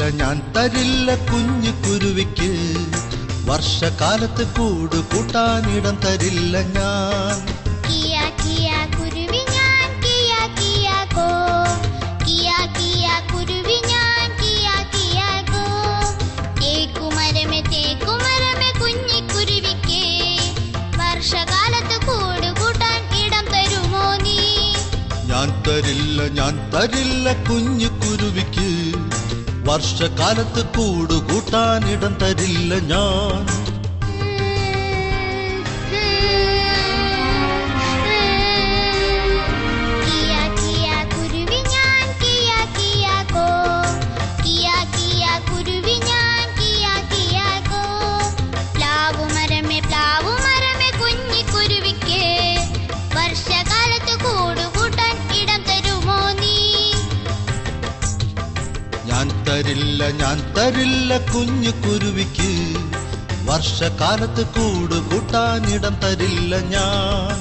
തരില്ല ഞാൻ തരില്ല കുഞ്ഞു കുരുവിക്ക് വർഷകാലത്ത് കൂട് കൂട്ടാനിടം തരില്ല ഞാൻ കിയാ കിയാ കുരുവി ഞാൻ കിയാ കിയാ കോ കിയാ കിയാ കുരുവി ഞാൻ കിയാ കിയാ കോ തേക്കുമരമേ കുഞ്ഞിക്കുരുവിക്ക് വർഷകാലത്ത് കൂട് കൂട്ടാൻ ഇടം തരുമോ നീ ഞാൻ തരില്ല കുഞ്ഞു കുരുവിക്ക് വർഷകാലത്ത് കൂട് കൂട്ടാനിടം തരില്ല ഞാൻ കിയാ കിയാ കുരുവി ഞാൻ കിയാ കിയാ കോ കിയാ കിയാ കുരുവി ഞാൻ കിയാ കിയാ കോ പ്ലാവുമരമേ കുഞ്ഞിക്കുരുവിക്ക് വർഷകാലത്ത് കൂട് കൂട്ടാൻ ഇടം തരുമോ നീ ഞാൻ തരില്ല കുഞ്ഞു കുരുവിക്ക് വർഷകാലത്ത് കൂട് കൂട്ടാനിടം തരില്ല ഞാൻ